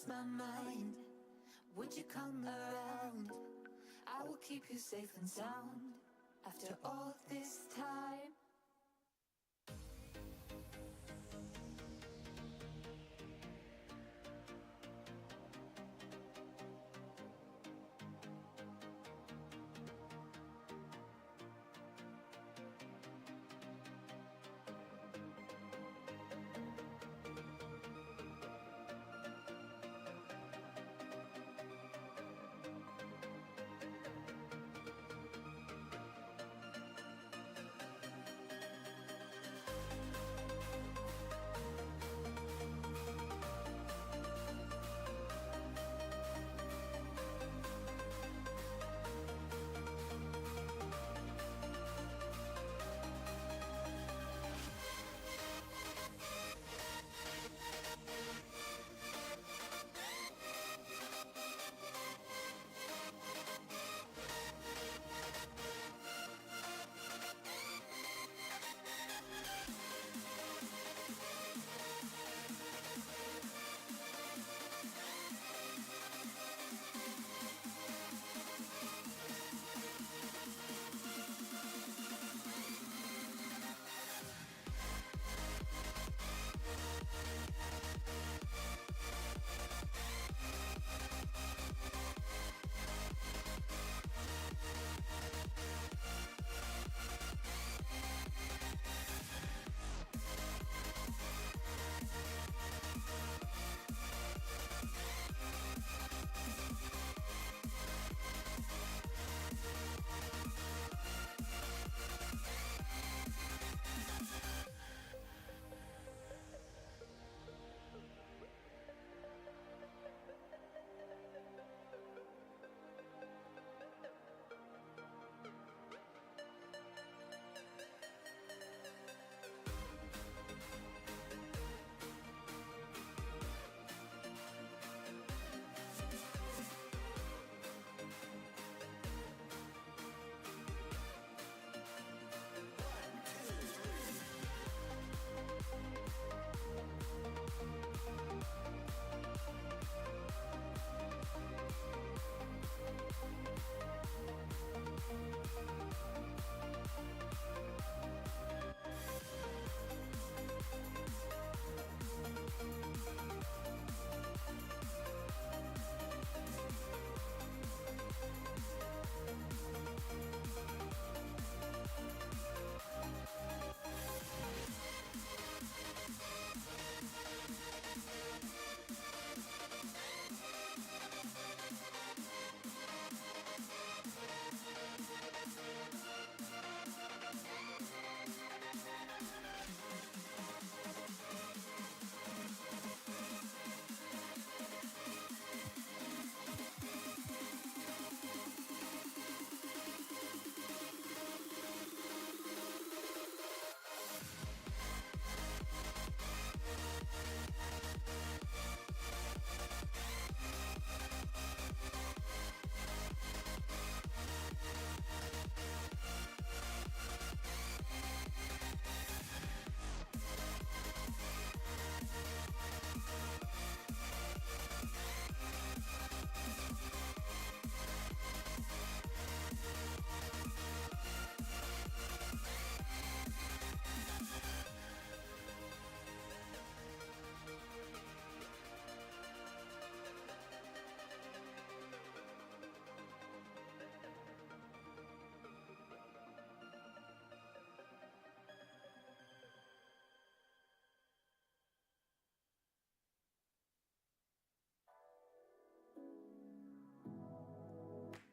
lost my mind, would you come around? I will keep you safe and sound after all this time.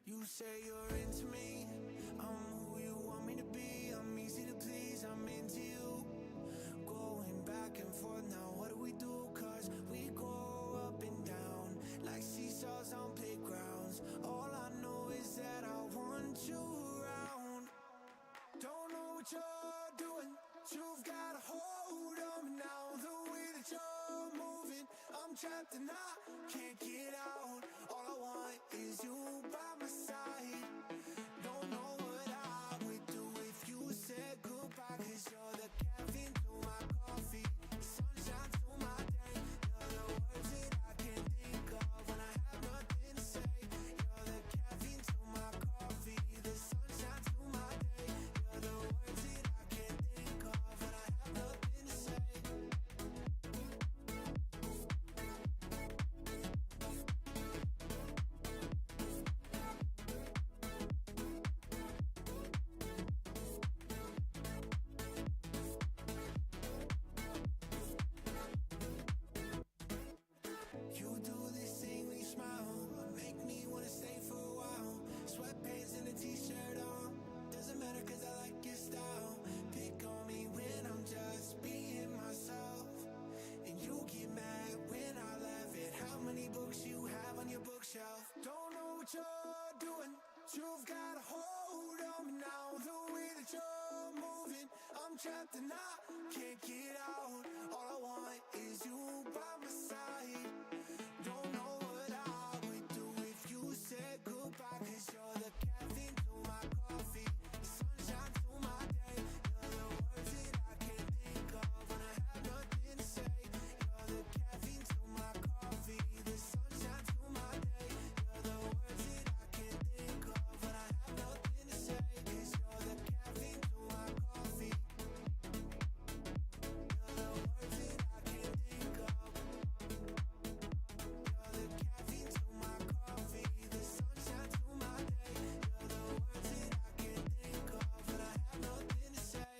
You say you're into me, I'm who you want me to be. I'm easy to please, I'm into you. Going back and forth now, what do we do? Cause we go up and down like seesaws on playgrounds. All I know is that I want you around. Don't know what you're doing, you've got a hold on me now. The way that you're moving, I'm trapped and I can't get out. All I want is you by my side. Don't know what I would do if you said goodbye. Cause you're the caffeine to my coffee, the sunshine to my day. You're the words that I can't think what you're doing. You've got a hold on me now. The way that you're moving, I'm trapped and I can't get out. All I want is you by my side. Don't know what I would do if you said goodbye. Cause you're the caffeine to my coffee, the sunshine to my day. You're the words that I can't think of when I have nothing to say. You're the caffeine to my coffee, the sunshine to my day. You're the words that I can't think of when I have nothing to say. Cause you're the caffeine to my coffee. You're the words that I can't think of. You're the caffeine to my coffee, the sunshine to my day. You're the words that I can't think of when I have nothing to say.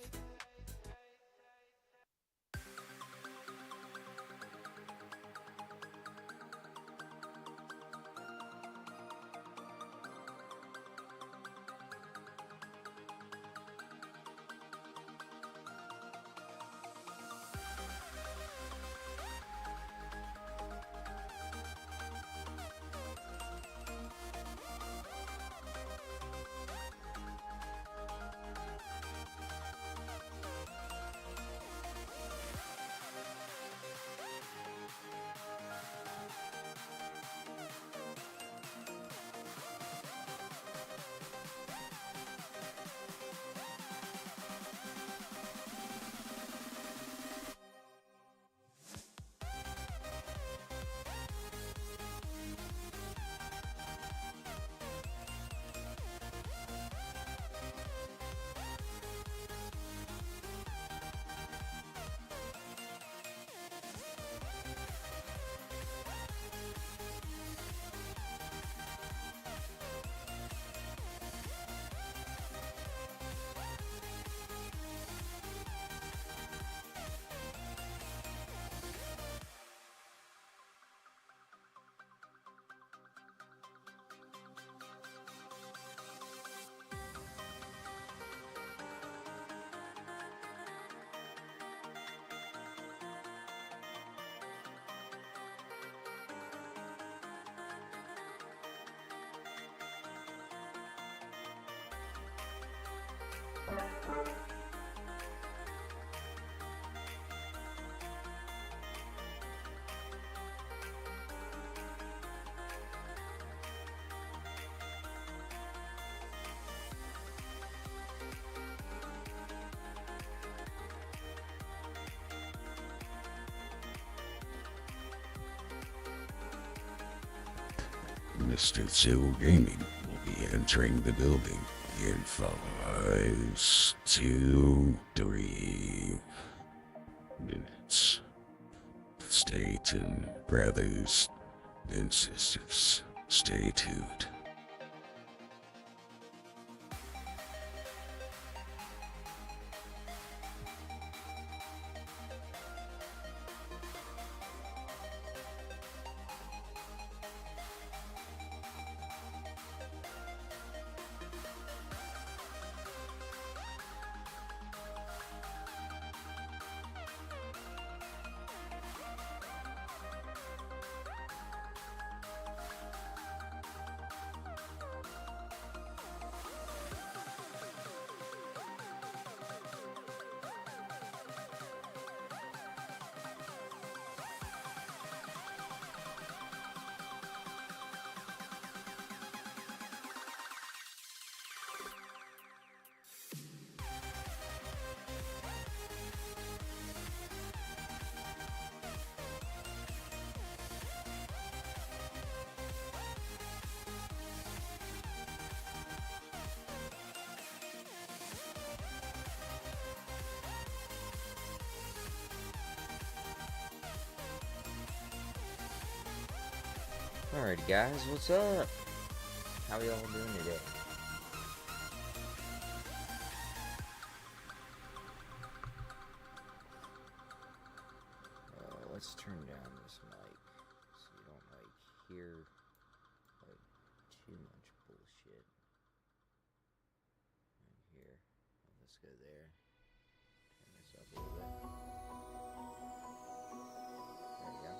Mr. Chill Gaming will be entering the building in 5, 2, 3 minutes. Stay tuned, brothers and sisters. Stay tuned. Alrighty guys, what's up? How y'all doing today? Let's turn down this mic so you don't hear too much bullshit. Right here. Let's go there. Turn this up a little bit. There we go.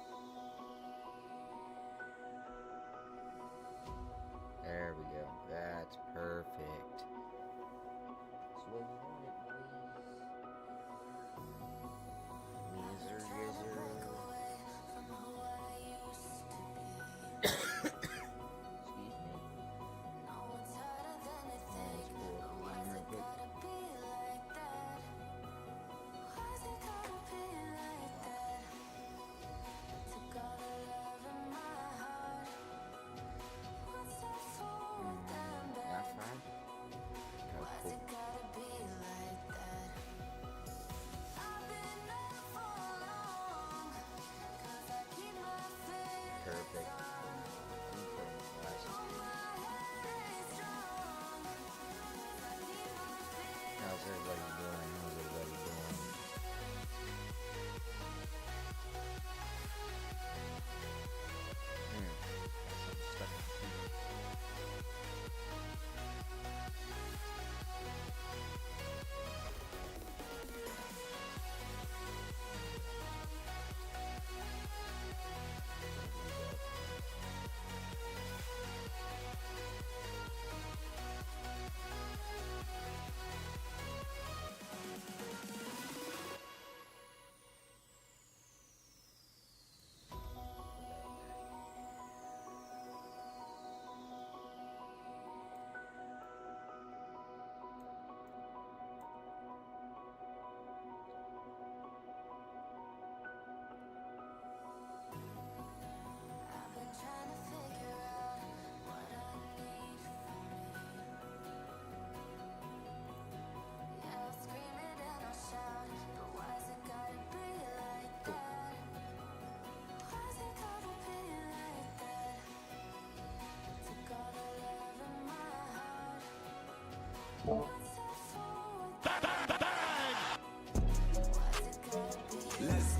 Let's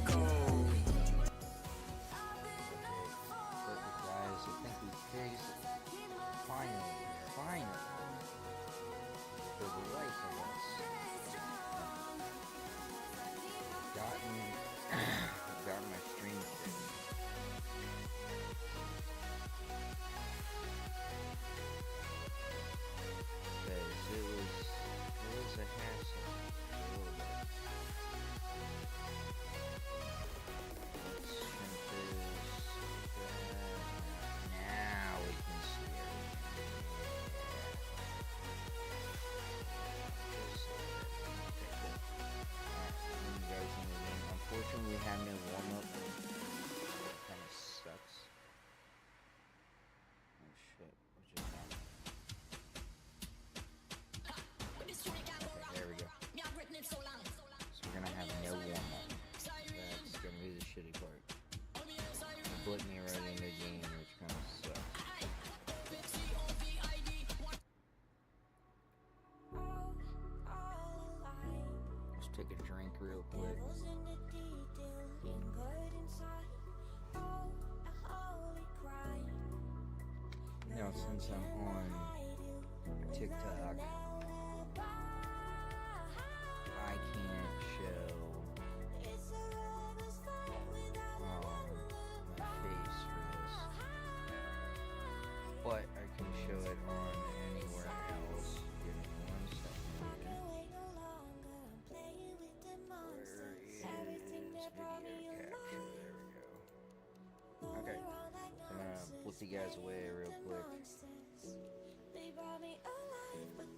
go. Perfect, guys. I think we fixed it. Finally. For the life of us. Gotten my stream fixed. Because it was a hassle. A little bit. Now we can see everything. Unfortunately, we have no warm-up. Kind of sucks. Oh shit, what just happened? Okay, there we go. So we're gonna have no warm-up. That's gonna be the shitty part. Put me right in the game, which kind of sucks. Let's take a drink real quick. Now, since I'm on TikTok, I can't show my face for this, but I can show it on anywhere else. Give me 1 second. Where is video capture? There we go. Okay, I'm gonna flip you guys away real quick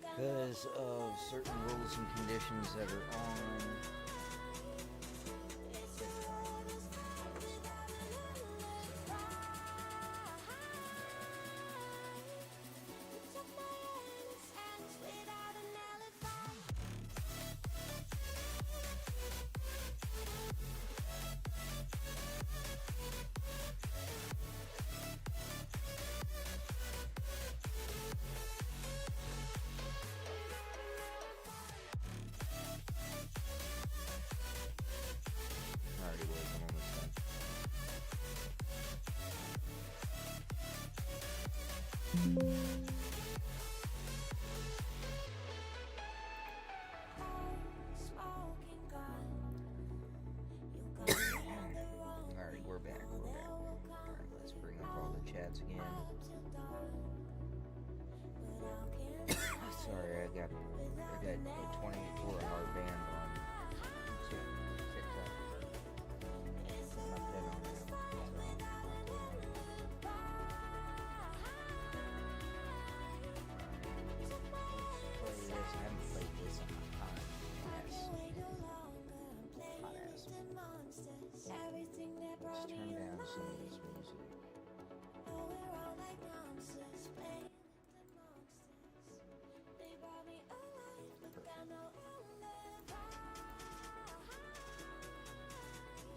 because of certain rules and conditions that are on. Alrighty, boys, I'm almost done. Alright, we're back. Alright, let's bring up all the chats again. Sorry, I got a 24-hour ban on TikTok. Let's turn down some of this music.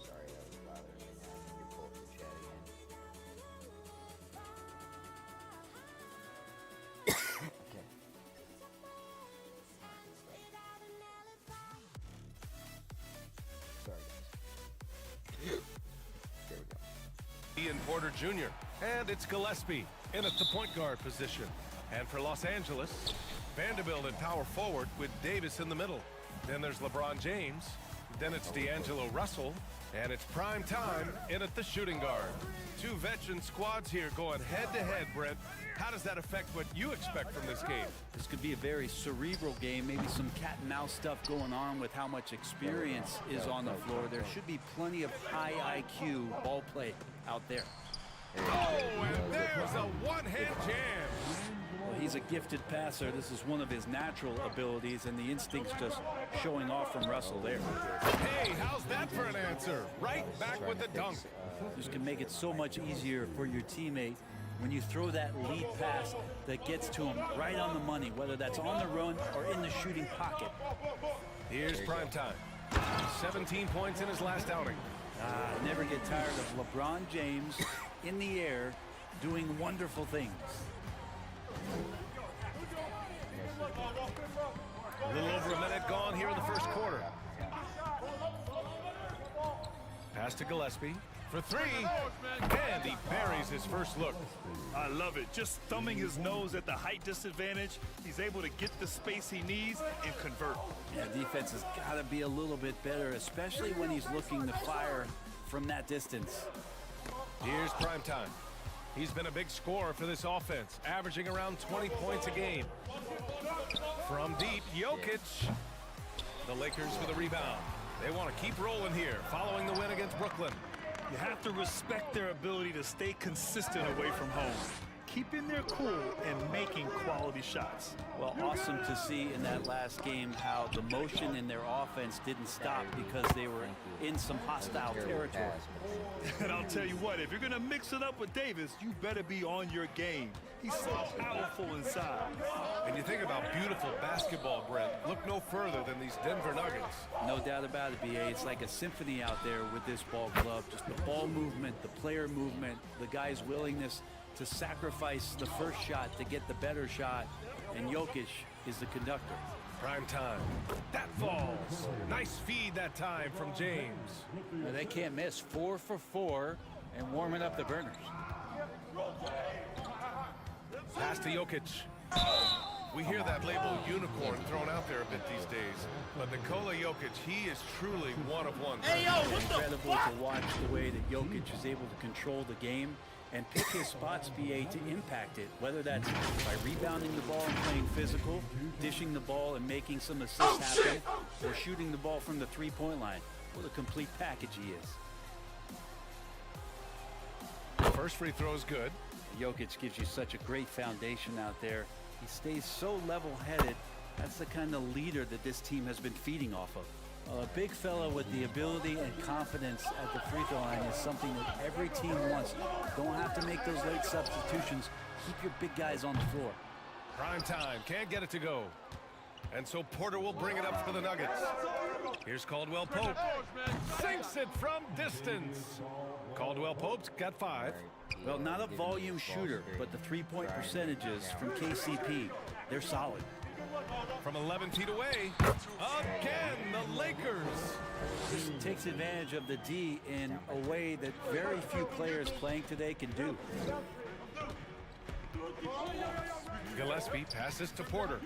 Sorry, that was bothering me. Now I need to pull up the chat again. Okay. Sorry, guys. There we go. Ian Porter Jr. And it's Gillespie in at the point guard position. And for Los Angeles, Vanderbilt at power forward with Davis in the middle. Then there's LeBron James. Then it's D'Angelo Russell. And it's prime time in at the shooting guard. Two veteran squads here going head-to-head, Brent. How does that affect what you expect from this game? This could be a very cerebral game, maybe some cat-and-mouse stuff going on with how much experience is on the floor. There should be plenty of high IQ ball play out there. Oh, and there's a one-hand jam. Well, he's a gifted passer. This is one of his natural abilities, and the instinct's just showing off from Russell there. Hey, how's that for an answer? Right back with the dunk. This can make it so much easier for your teammate when you throw that lead pass that gets to him right on the money, whether that's on the run or in the shooting pocket. Here's prime time. 17 points in his last outing. Never get tired of LeBron James in the air doing wonderful things. A little over a minute gone here in the first quarter. Pass to Gillespie for three, and he buries his first look. I love it. Just thumbing his nose at the height disadvantage, he's able to get the space he needs and convert. Yeah, defense has got to be a little bit better, especially when he's looking to fire from that distance. Here's prime time. He's been a big scorer for this offense, averaging around 20 points a game. From deep, Jokic. The Lakers for the rebound. They want to keep rolling here, following the win against Brooklyn. You have to respect their ability to stay consistent away from home, keeping their cool and making quality shots. Well, awesome to see in that last game how the motion in their offense didn't stop because they were in some hostile territory. And I'll tell you what, if you're going to mix it up with Davis, you better be on your game. He's so powerful inside. And you think about beautiful basketball, Brent. Look no further than these Denver Nuggets. No doubt about it, BA. It's like a symphony out there with this ball club. Just the ball movement, the player movement, the guy's willingness to sacrifice the first shot to get the better shot. And Jokic is the conductor. Prime time. That falls. Nice feed that time from James. Well, they can't miss. 4 for 4 and warming up the burners. Pass to Jokic. We hear that label unicorn thrown out there a bit these days. But Nikola Jokic, he is truly one of one. Incredible to watch the way that Jokic is able to control the game and pick his spots, BA, to impact it, whether that's by rebounding the ball and playing physical, dishing the ball and making some assists happen, or shooting the ball from the three-point line. What a complete package he is. First free throw is good. Jokic gives you such a great foundation out there. He stays so level-headed. That's the kind of leader that this team has been feeding off of. A big fella with the ability and confidence at the free throw line is something that every team wants. Don't have to make those late substitutions. Keep your big guys on the floor. Prime time, can't get it to go. And so Porter will bring it up for the Nuggets. Here's Caldwell Pope. Sinks it from distance. Caldwell Pope's got 5. Well, not a volume shooter, but the three-point percentages from KCP, they're solid. From 11 feet away, again, the Lakers. This takes advantage of the D in a way that very few players playing today can do. Gillespie passes to Porter.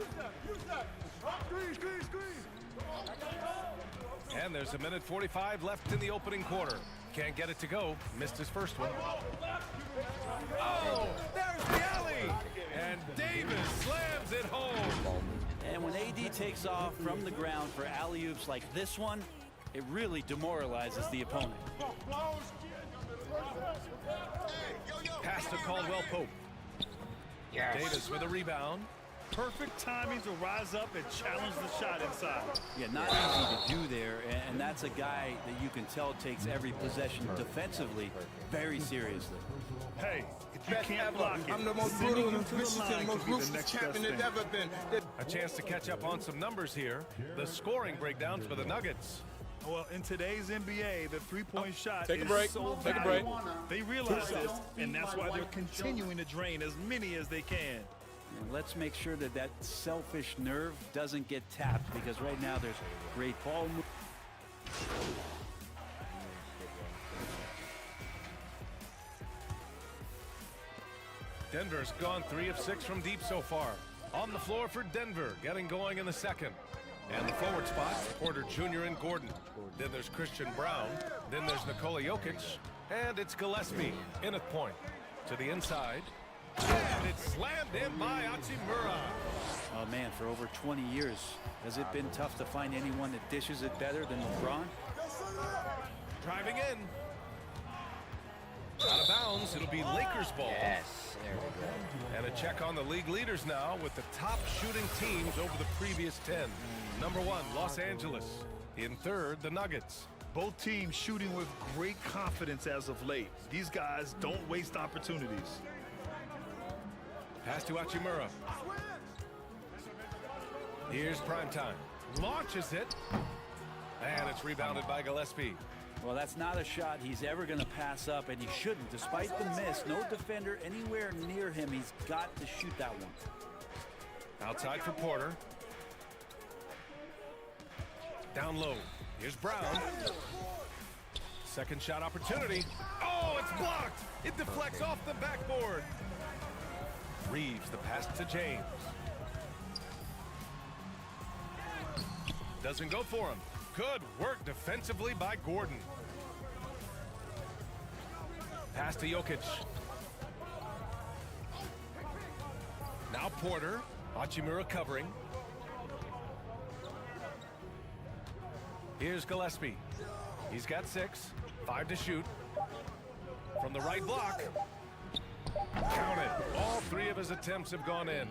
And there's 1:45 left in the opening quarter. Can't get it to go. Missed his first one. Oh, there's the alley. And Davis slams it home. And when AD takes off from the ground for alley-oops like this one, it really demoralizes the opponent. Pass to Caldwell Pope. Yes. Davis with a rebound. Perfect timing to rise up and challenge the shot inside. Yeah, not easy to do there, and that's a guy that you can tell takes every possession defensively very seriously. Hey, if you can't block it, I'm the most sending brutal him and to the vicious line and most could be the ruthless next champion best that's thing. ever been. A chance to catch up on some numbers here. The scoring breakdown for the Nuggets. Well, in today's NBA, the three-point shot Take a is break. so Take a break. valuable. They realize this, and that's why they're continuing to drain as many as they can. And let's make sure that that selfish nerve doesn't get tapped, because right now there's great ball movement. Denver's gone 3 of 6 from deep so far. On the floor for Denver, getting going in the second. And the forward spots, Porter Jr. and Gordon. Then there's Christian Brown. Then there's Nikola Jokic. And it's Gillespie in at point. To the inside. And it's slammed in by Hachimura. Oh man, for over 20 years, has it been tough to find anyone that dishes it better than LeBron? Driving in. Out of bounds, it'll be Lakers ball. Yes, there we go. And a check on the league leaders now with the top shooting teams over the previous 10. Number 1, Los Angeles. In third, the Nuggets. Both teams shooting with great confidence as of late. These guys don't waste opportunities. Pass to Hachimura. Here's prime time. Launches it. And it's rebounded by Gillespie. Well, that's not a shot he's ever going to pass up, and he shouldn't. Despite the miss, no defender anywhere near him. He's got to shoot that one. Outside for Porter. Down low. Here's Brown. Second shot opportunity. Oh, it's blocked. It deflects off the backboard. Reeves the pass to James. Doesn't go for him. Good work defensively by Gordon. Pass to Jokic. Now Porter. Hachimura covering. Here's Gillespie. He's got 6. 5 to shoot. From the right block. Count it. All 3 of his attempts have gone in.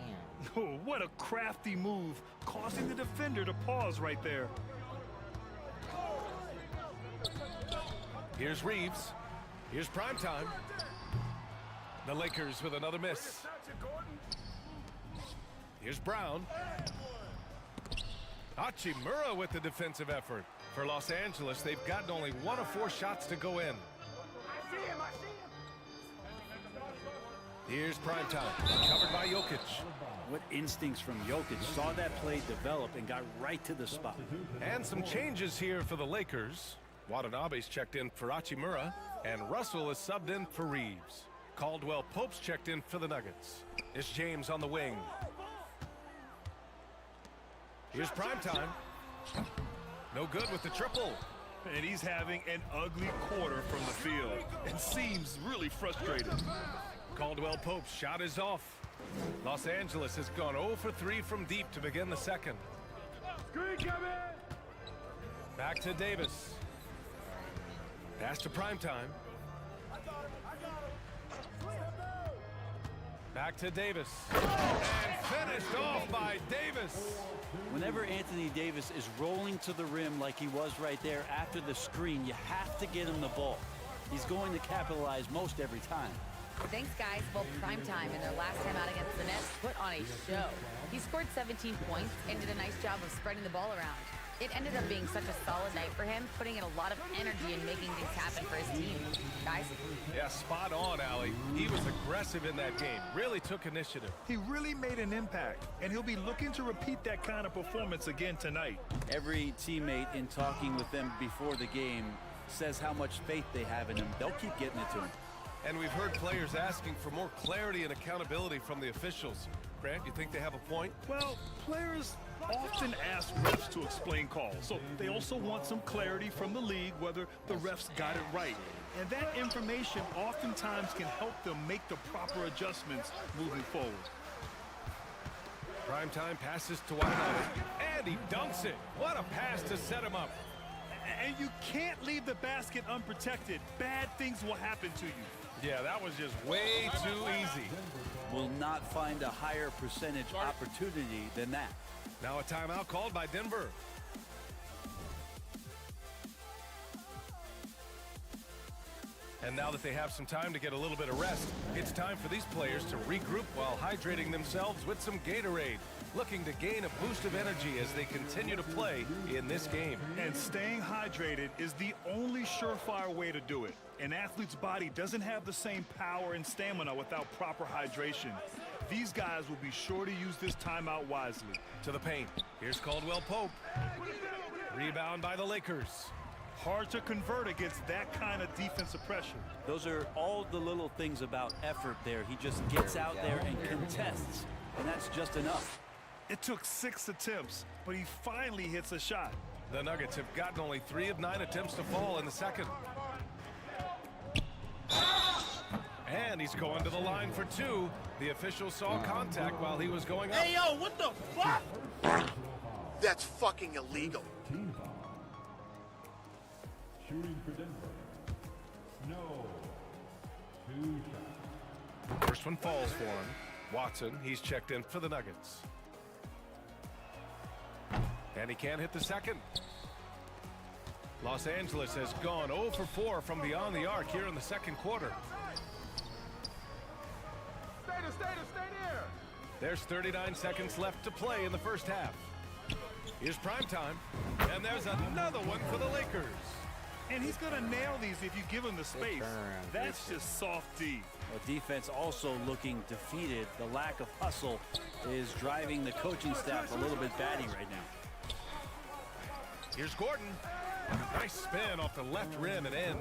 Oh, what a crafty move, causing the defender to pause right there. Here's Reeves. Here's primetime. The Lakers with another miss. Here's Brown. Hachimura with the defensive effort. For Los Angeles, they've gotten only 1 of 4 shots to go in. Here's primetime. Covered by Jokic. What instincts from Jokic. Saw that play develop and got right to the spot. And some changes here for the Lakers. Watanabe's checked in for Hachimura, and Russell is subbed in for Reeves. Caldwell Pope's checked in for the Nuggets. It's James on the wing. Here's primetime. No good with the triple. And he's having an ugly quarter from the field and seems really frustrated. Caldwell Pope's shot is off. Los Angeles has gone 0 for 3 from deep to begin the second. Back to Davis. Pass to primetime. Back to Davis. And finished off by Davis. Whenever Anthony Davis is rolling to the rim like he was right there after the screen, you have to get him the ball. He's going to capitalize most every time. Thanks, guys. Both primetime and their last time out against the Nets put on a show. He scored 17 points and did a nice job of spreading the ball around. It ended up being such a solid night for him, putting in a lot of energy and making things happen for his team. Guys? Yeah, spot on, Allie. He was aggressive in that game. Really took initiative. He really made an impact, and he'll be looking to repeat that kind of performance again tonight. Every teammate in talking with them before the game says how much faith they have in him. They'll keep getting it to him. And we've heard players asking for more clarity and accountability from the officials. Grant, you think they have a point? Well, players often ask refs to explain calls, so they also want some clarity from the league whether the refs got it right. And that information oftentimes can help them make the proper adjustments moving forward. Primetime passes to Watanabe, and he dunks it. What a pass to set him up. And you can't leave the basket unprotected. Bad things will happen to you. Yeah, that was just way too easy. Will not find a higher percentage opportunity than that. Now a timeout called by Denver. And now that they have some time to get a little bit of rest, it's time for these players to regroup while hydrating themselves with some Gatorade, looking to gain a boost of energy as they continue to play in this game. And staying hydrated is the only surefire way to do it. An athlete's body doesn't have the same power and stamina without proper hydration. These guys will be sure to use this timeout wisely. To the paint. Here's Caldwell Pope. Rebound by the Lakers. Hard to convert against that kind of defensive pressure. Those are all the little things about effort there. He just gets out there and contests, and that's just enough. It took 6 attempts, but he finally hits a shot. The Nuggets have gotten only 3 of 9 attempts to fall in the second. And he's going to the line for 2. The official saw contact while he was going up. Hey, yo, what the fuck? That's fucking illegal. Shooting for Denver. No. 2 shots. First one falls for him. Watson, he's checked in for the Nuggets. And he can't hit the second. Los Angeles has gone 0 for 4 from beyond the arc here in the second quarter. Stay there. There's 39 seconds left to play in the first half. Here's primetime, and there's another one for the Lakers. And he's going to nail these if you give him the space. That's just soft D. Well, defense also looking defeated. The lack of hustle is driving the coaching staff a little bit batty right now. Here's Gordon. Nice spin off the left rim and in.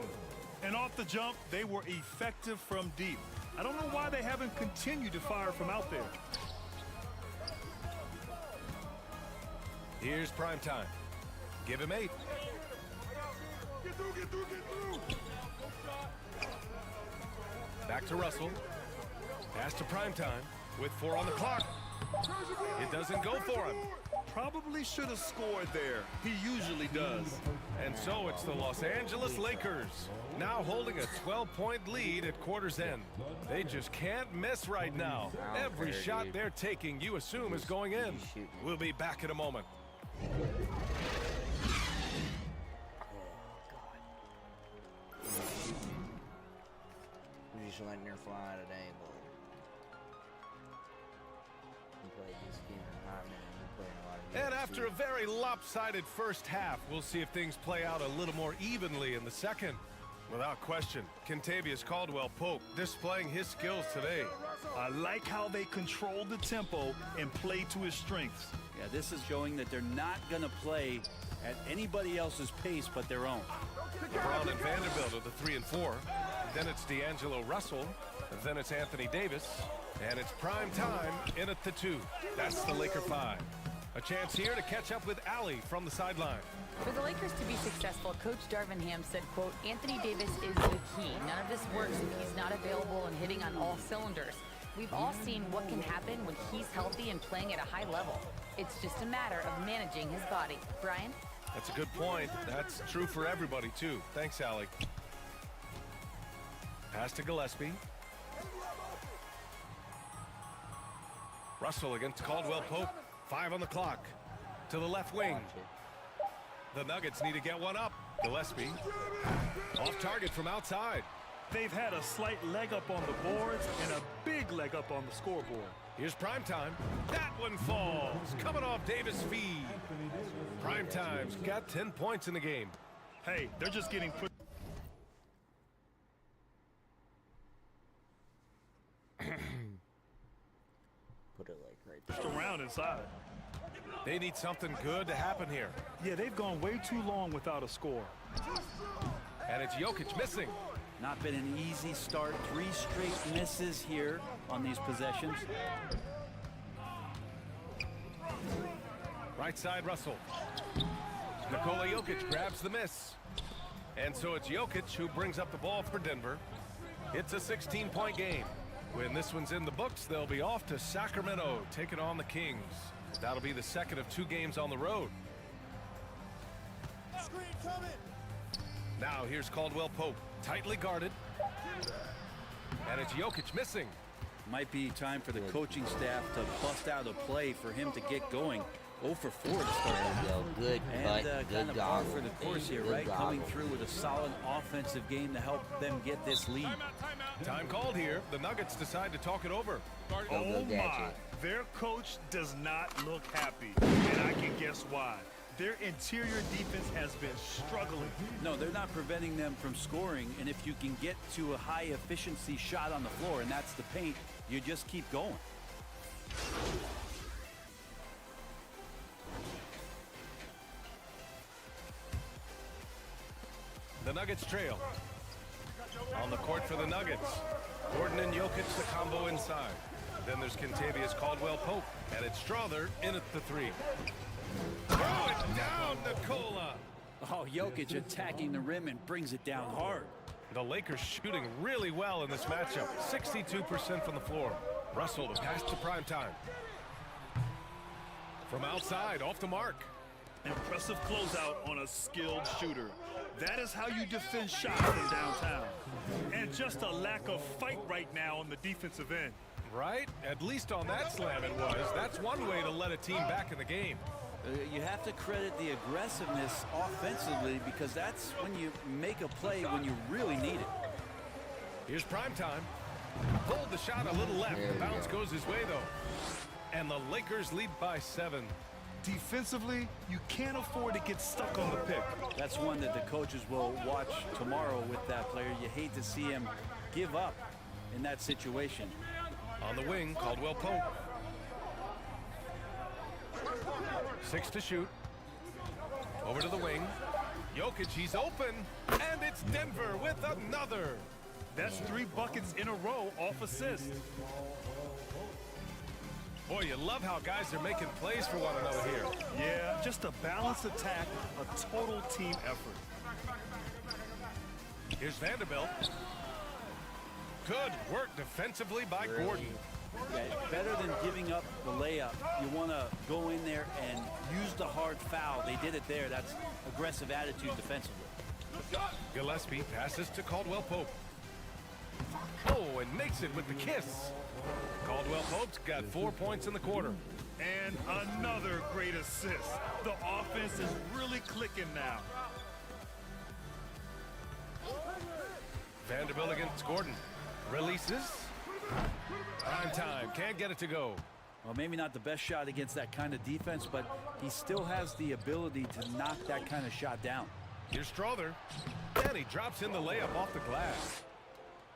And off the jump, they were effective from deep. I don't know why they haven't continued to fire from out there. Here's prime time. Give him 8. Get through. Back to Russell. Pass to prime time with 4 on the clock. It doesn't go for him. Probably should have scored there. He usually does. And so it's the Los Angeles Lakers now holding a 12-point lead at quarter's end. They just can't miss right now. Every shot they're taking, you assume, is going in. We'll be back in a moment. We're just letting her fly today, but we played this game in a hot minute. We played a lot of And UFC. after a very lopsided first half, we'll see if things play out a little more evenly in the second. Without question, Kentavious Caldwell-Pope displaying his skills today. I like how they control the tempo and play to his strengths. Yeah, this is showing that they're not going to play at anybody else's pace but their own. LeBron and Vanderbilt are the 3 and 4. Then it's D'Angelo Russell. Then it's Anthony Davis. And it's prime time in at the 2. That's the Laker 5. A chance here to catch up with Allie from the sideline. For the Lakers to be successful, Coach Darvin Ham said, quote, Anthony Davis is the key. None of this works if he's not available and hitting on all cylinders. We've all seen what can happen when he's healthy and playing at a high level. It's just a matter of managing his body. Brian? That's a good point. That's true for everybody, too. Thanks, Allie. Pass to Gillespie. Russell against Caldwell-Pope. 5 on the clock. To the left wing. The Nuggets need to get one up. Gillespie. Off target from outside. They've had a slight leg up on the boards and a big leg up on the scoreboard. Here's prime time. That one falls. Coming off Davis' feed. Prime time's got 10 points in the game. Hey, they're just getting put. Put it like right there. Around inside. They need something good to happen here. Yeah, they've gone way too long without a score. And it's Jokic missing. Not been an easy start. 3 straight misses here on these possessions. Right side, Russell. Nikola Jokic grabs the miss. And so it's Jokic who brings up the ball for Denver. It's a 16-point game. When this one's in the books, they'll be off to Sacramento, taking on the Kings. That'll be the second of 2 games on the road. Now here's Caldwell-Pope, tightly guarded. And it's Jokic missing. Might be time for the coaching staff to bust out a play for him to get going. 0 for 4 to start. Good And good kind of par gobble. for the course here, Good right? gobble. Coming through with a solid offensive game to help them get this lead. Time called here. The Nuggets decide to talk it over. Oh good my, gadget. their coach does not look happy, and I can guess why. Their interior defense has been struggling. No, they're not preventing them from scoring, and if you can get to a high efficiency shot on the floor, and that's the paint, you just keep going. The Nuggets trail. On the court for the Nuggets. Gordon and Jokic, the combo inside. Then there's Kentavious Caldwell-Pope, and it's Strother in at the 3. Throw it down, Nikola. Oh, Jokic attacking the rim and brings it down hard. The Lakers shooting really well in this matchup. 62% from the floor. Russell to pass to prime time. From outside, off the mark. Impressive closeout on a skilled shooter. That is how you defend shots from downtown. And just a lack of fight right now on the defensive end. Right? At least on that slam it was. That's one way to let a team back in the game. You have to credit the aggressiveness offensively because that's when you make a play when you really need it. Here's prime time. Pulled the shot a little left. The bounce goes his way, though. And the Lakers lead by 7. Defensively, you can't afford to get stuck on the pick. That's one that the coaches will watch tomorrow with that player. You hate to see him give up in that situation. On the wing, Caldwell Pope. 6 to shoot. Over to the wing. Jokic, he's open. And it's Denver with another. That's 3 buckets in a row off assist. Boy, you love how guys are making plays for one another here. Yeah, just a balanced attack, a total team effort. Here's Vanderbilt. Good work defensively by Gordon. Yeah, better than giving up the layup. You want to go in there and use the hard foul. They did it there. That's aggressive attitude defensively. Gillespie passes to Caldwell Pope. Oh, and makes it with the kiss. Caldwell Pope's got 4 points in the quarter. And another great assist. The offense is really clicking now. Vanderbilt against Gordon. Releases. Prime time. Can't get it to go. Well, maybe not the best shot against that kind of defense, but he still has the ability to knock that kind of shot down. Here's Strother. And he drops in the layup off the glass.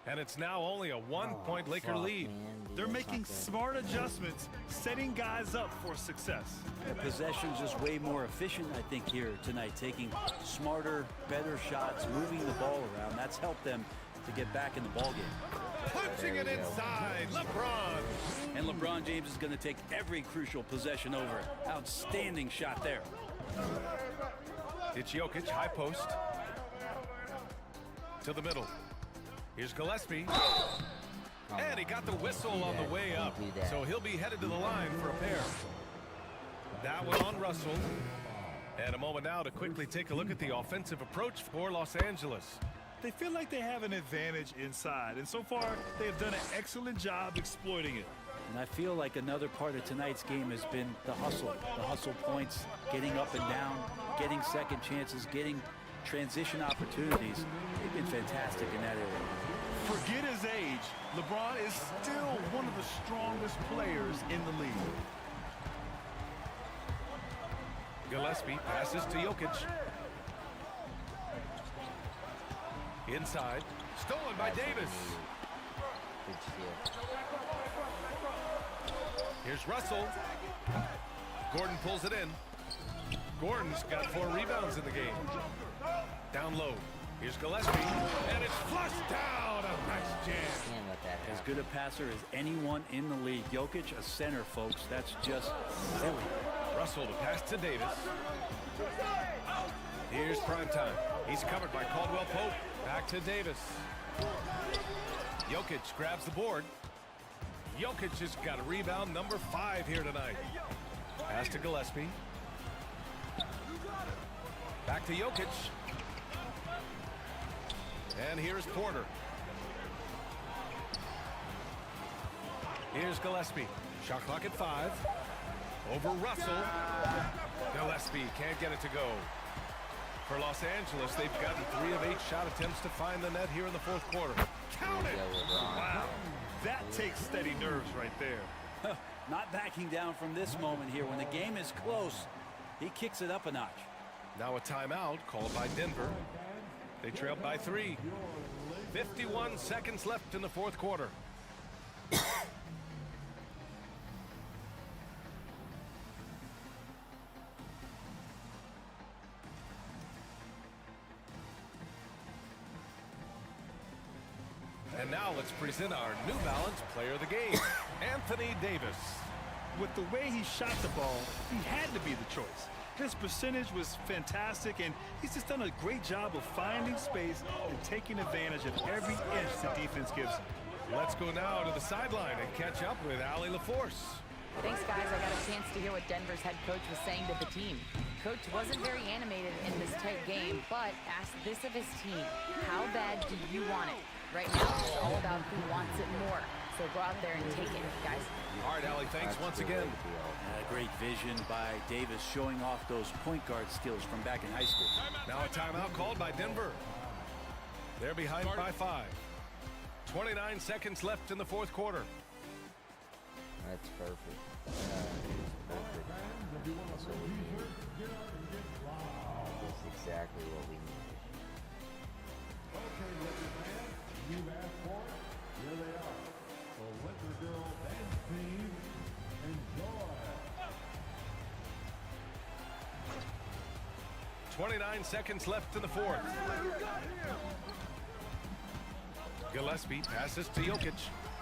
And it's now only a 1-point Laker lead. They're making smart adjustments, setting guys up for success. The possession's just way more efficient, I think, here tonight, taking smarter, better shots, moving the ball around. That's helped them to get back in the ballgame. Punching it inside, LeBron. And LeBron James is going to take every crucial possession over. Outstanding shot there. It's Jokic, high post. To the middle. Here's Gillespie. And he got the whistle on the way up. So he'll be headed to the line for a pair. That one on Russell. And a moment now to quickly take a look at the offensive approach for Los Angeles. They feel like they have an advantage inside, and so far they have done an excellent job exploiting it. And I feel like another part of tonight's game has been the hustle points, getting up and down, getting second chances, getting transition opportunities. They've been fantastic in that area. Forget his age, LeBron is still one of the strongest players in the league. Gillespie passes to Jokic. Inside, stolen by Davis. Here's Russell. Gordon pulls it in. Gordon's got 4 rebounds in the game. Down low. Here's Gillespie. And it's flushed down. A nice jam. As good a passer as anyone in the league. Jokic, a center, folks. That's just silly. Russell to pass to Davis. Here's primetime. He's covered by Caldwell Pope. Back to Davis. Jokic grabs the board. Jokic has got a rebound number 5 here tonight. Pass to Gillespie. Back to Jokic. And here's Porter. Here's Gillespie. Shot clock at 5. Over Russell. Gillespie can't get it to go. For Los Angeles, they've gotten 3 of 8 shot attempts to find the net here in the 4th quarter. Count it! Wow, that takes steady nerves right there. Not backing down from this moment here. When the game is close, he kicks it up a notch. Now a timeout called by Denver. They trailed by 3. 51 seconds left in the 4th quarter. And now let's present our New Balance player of the game, Anthony Davis. With the way he shot the ball, he had to be the choice. His percentage was fantastic, and he's just done a great job of finding space and taking advantage of every inch the defense gives him. Let's go now to the sideline and catch up with Allie LaForce. Thanks, guys. I got a chance to hear what Denver's head coach was saying to the team. Coach wasn't very animated in this tight game, but asked this of his team: how bad do you want it? Right now, it's all about who wants it more. So go out there and take it, guys. All right, Allie, thanks once again. A great vision by Davis, showing off those point guard skills from back in high school. Now a timeout called by Denver. They're behind by 5. 29 seconds left in the 4th quarter. That's perfect. That's what we need. That's exactly what we need. Here they are, the Winter Girl Dance Team. Enjoy. 29 seconds left in the fourth. Gillespie passes to Jokic.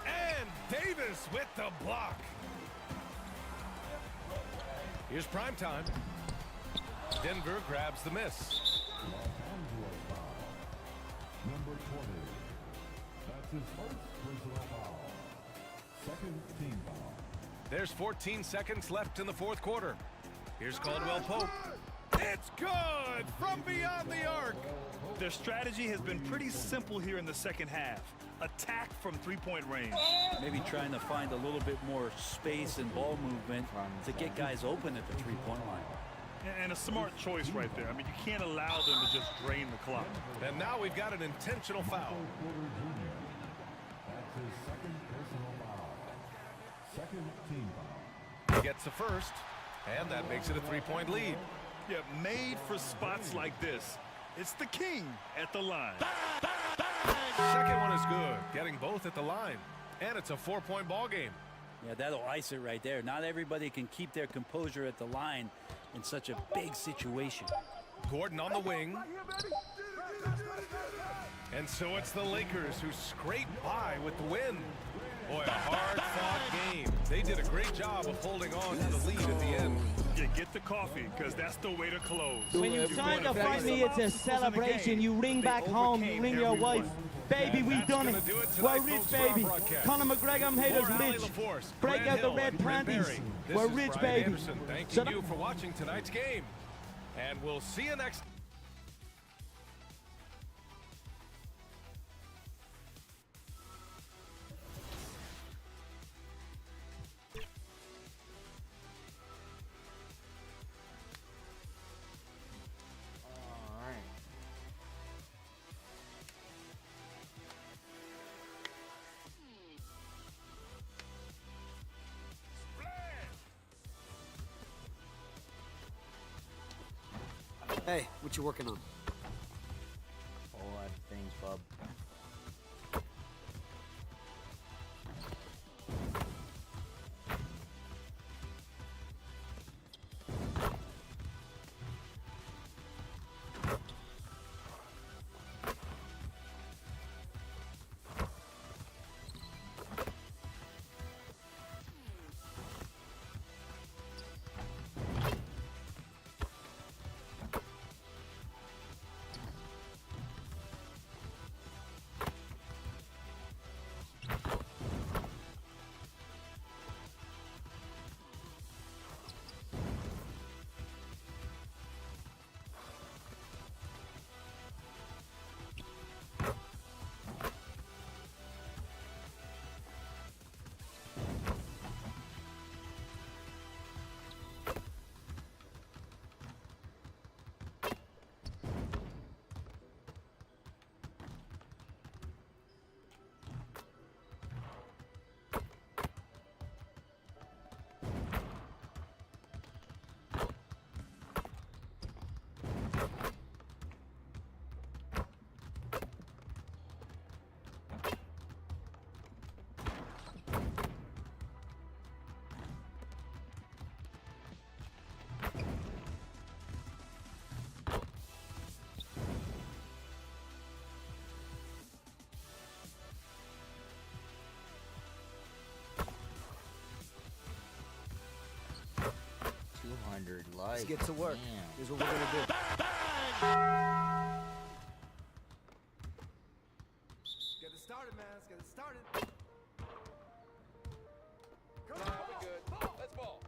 And Davis with the block. Here's prime time. Denver grabs the miss. Los Angeles foul. Number 20. That's his first personal foul. Second team foul. There's 14 seconds left in the fourth quarter. Here's Caldwell Pope. It's good from beyond the arc. Their strategy has been pretty simple here in the second half. Attack from three-point range. Maybe trying to find a little bit more space and ball movement to get guys open at the three-point line. And a smart choice right there. I mean, you can't allow them to just drain the clock. And now we've got an intentional foul. Porter Jr. That's his second personal foul. Second team foul. He gets the first, and that makes it a three-point lead. Yeah, made for spots like this. It's the king at the line. Second one is good, getting both at the line. And it's a four-point ball game. Yeah, that'll ice it right there. Not everybody can keep their composure at the line in such a big situation. Gordon on the wing. And so it's the Lakers who scrape by with the win. Boy, a hard-fought game. They did a great job of holding on to the lead at the end. You get the coffee, because that's the way to close. When you sign to fight me, it's a celebration. You ring back home, you ring your wife. Baby, we done it. We're rich, baby. Conor McGregor made us rich. Break out the red panties. We're rich, baby. Thanking you for watching tonight's game. And we'll see you next. Hey, what you working on? Whole lot of things, bub. Let's get to work. Damn. Here's what we're gonna do. Get it started, man. Let's get it started. Come on, we good. Let's ball.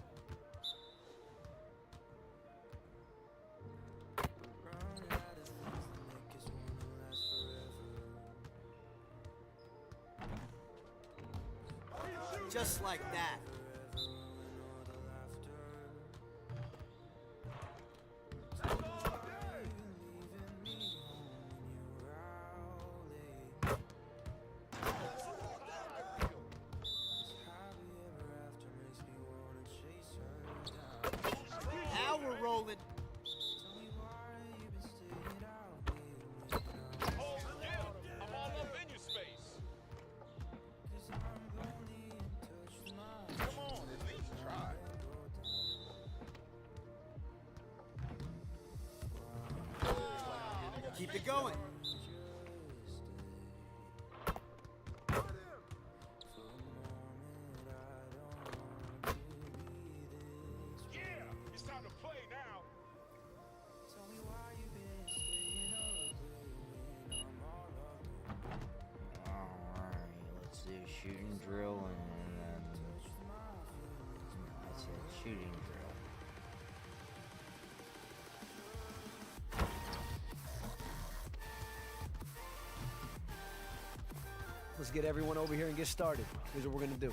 Just like that. Now we're rolling. going. It's time to play now. Alright, let's do a shooting drill and then I said shooting drill. Let's get everyone over here and get started. Here's what we're gonna do.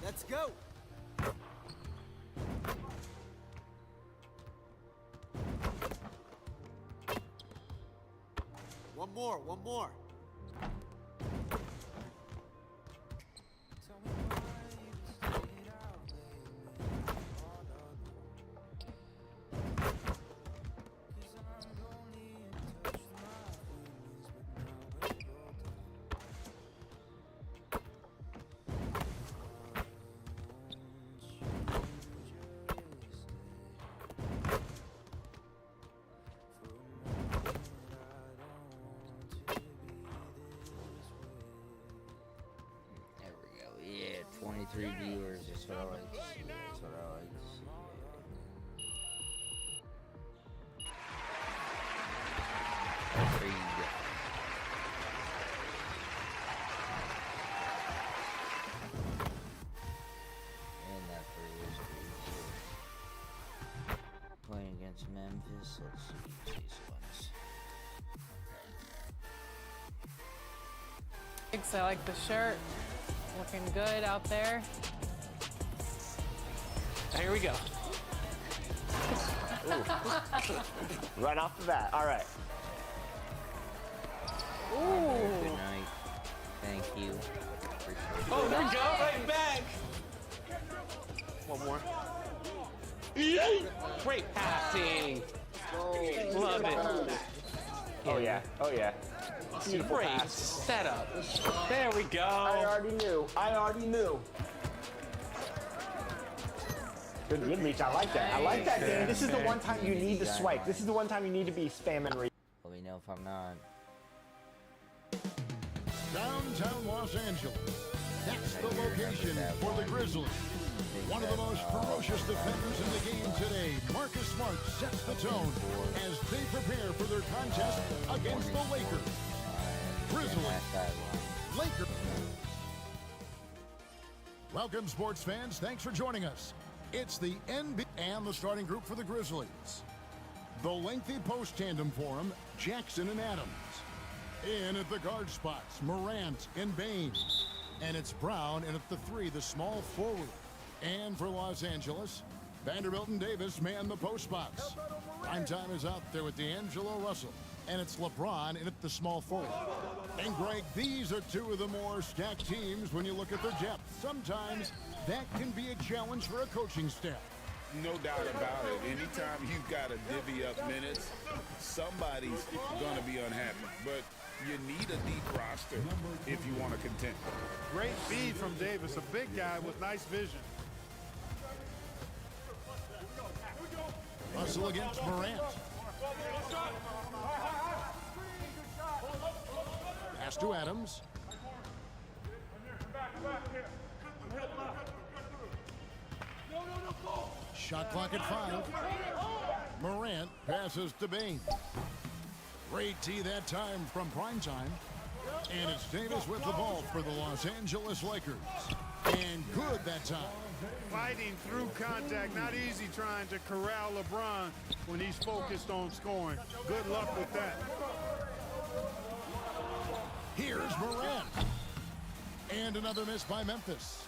Let's go. One more. There we go. Yeah, 23 viewers. That's what I like to see. That's what I like to see. There you go. And that three was pretty good. Playing against Memphis. Let's see these ones. Thanks, I like the shirt. Looking good out there. Here we go. Right off the bat. All right. Ooh. Good night. Thank you. Appreciate Oh, there we go. Right back. One more. Great passing. Love it. Oh, yeah. Oh, yeah. Beautiful Great pass. setup. There we go. I already knew. Good reach. I like that. I like that, Dan. This is the one time you need to swipe. This is the one time you need to be spamming reach. Let me know if I'm not. Downtown Los Angeles. That's the location for the Grizzlies. One of the most ferocious defenders in the game today, Marcus Smart, sets the tone as they prepare for their contest against the Lakers. Grizzlies. Lakers. Welcome, sports fans. Thanks for joining us. It's the NBA and the starting group for the Grizzlies. The lengthy post tandem for them, Jackson and Adams. In at the guard spots, Morant and Bain. And it's Brown, and at the three, the small forward. And for Los Angeles, Vanderbilt and Davis man the post spots. Primetime is out there with D'Angelo Russell. And it's LeBron in at the small forward. And Greg, these are two of the more stacked teams when you look at their depth. Sometimes that can be a challenge for a coaching staff. No doubt about it. Anytime you've got to divvy up minutes, somebody's going to be unhappy. But you need a deep roster if you want to contend. Great feed from Davis, a big guy with nice vision. Russell against Morant. Pass to Adams. Shot clock at 5. Morant passes to Bain. Great tee that time from primetime. And it's Davis with the ball for the Los Angeles Lakers. And good that time. Fighting through contact, not easy trying to corral LeBron when he's focused on scoring. Good luck with that. Here's Morant. And another miss by Memphis.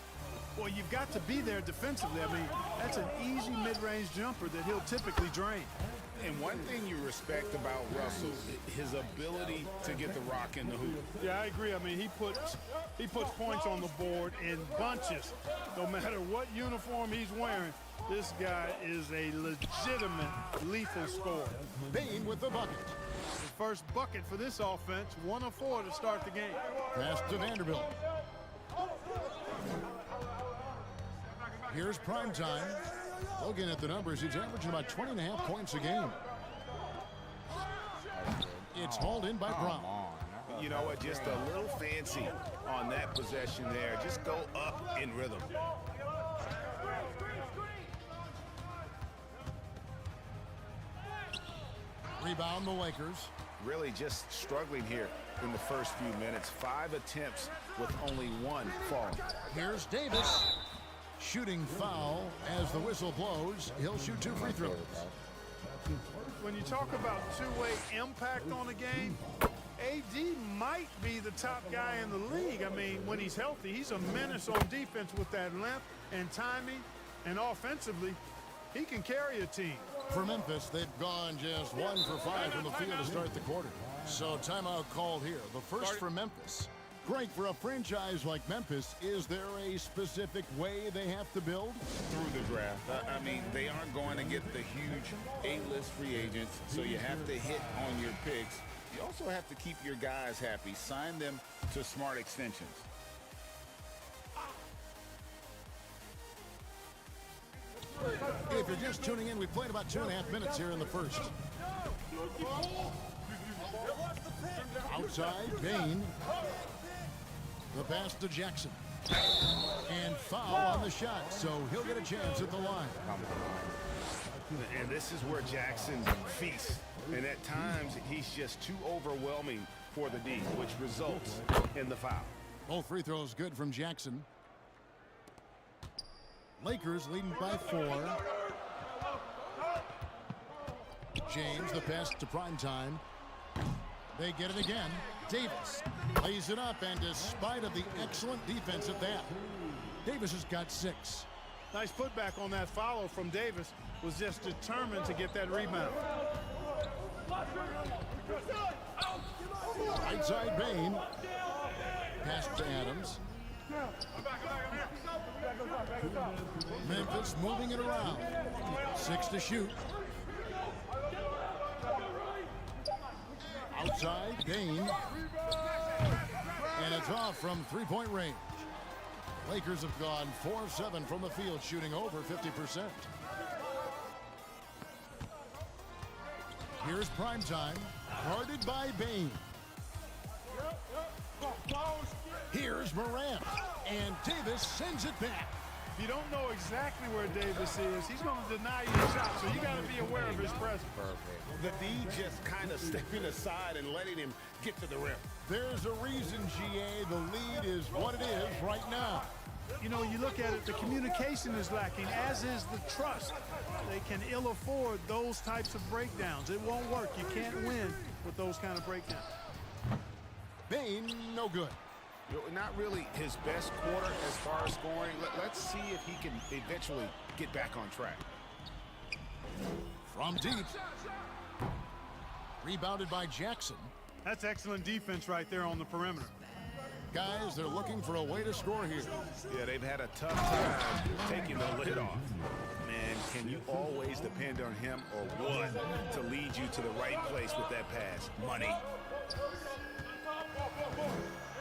Well, you've got to be there defensively. I mean, that's an easy mid-range jumper that he'll typically drain. And one thing you respect about Russell, his ability to get the rock in the hoop. Yeah, I agree. I mean, he puts points on the board in bunches. No matter what uniform he's wearing, this guy is a legitimate lethal scorer. Bain with the bucket. The first bucket for this offense, 1 of 4 to start the game. Pass to Vanderbilt. Here's prime time. Looking at the numbers, he's averaging about 20.5 points a game. It's hauled in by Brown. You know what? Just a little fancy on that possession there. Just go up in rhythm. Rebound the Lakers. Really just struggling here in the first few minutes. 5 attempts with only 1 fall. Here's Davis. Shooting foul as the whistle blows. He'll shoot 2 free throws. When you talk about two-way impact on a game, AD might be the top guy in the league. I mean, when he's healthy, he's a menace on defense with that length and timing, and offensively, he can carry a team. For Memphis, they've gone just 1 for 5 from the field to start the quarter. So timeout called here. The first for Memphis. Greg, for a franchise like Memphis, is there a specific way they have to build? Through the draft. I mean, they aren't going to get the huge A-list free agents, so you have to hit on your picks. You also have to keep your guys happy. Sign them to smart extensions. If you're just tuning in, we played about 2.5 minutes here in the first. Outside, Bain. The pass to Jackson. And foul on the shot, so he'll get a chance at the line. And this is where Jackson feasts. And at times, he's just too overwhelming for the D, which results in the foul. Both free throws good from Jackson. Lakers leading by 4. James, the pass to primetime. They get it again. Davis lays it up, and despite of the excellent defense at that, Davis has got 6. Nice putback on that follow from Davis. Was just determined to get that rebound. Right side, Bain. Pass to Adams. Memphis moving it around. 6 to shoot. Outside, Bain. And it's off from 3-point range. Lakers have gone 4 of 7 from the field, shooting over 50%. Here's primetime, guarded by Bain. Here's Morant, and Davis sends it back. If you don't know exactly where Davis is, he's going to deny you a shot, so you got to be aware of his presence. The D just kind of stepping aside and letting him get to the rim. There's a reason, GA, the lead is what it is right now. You know, you look at it, the communication is lacking, as is the trust. They can ill afford those types of breakdowns. It won't work. You can't win with those kind of breakdowns. Bain, no good. Not really his best quarter as far as scoring. Let's see if he can eventually get back on track. From deep. Rebounded by Jackson. That's excellent defense right there on the perimeter. Guys, they're looking for a way to score here. Yeah, they've had a tough time taking the lid off. Man, can you always depend on him or what to lead you to the right place with that pass? Money.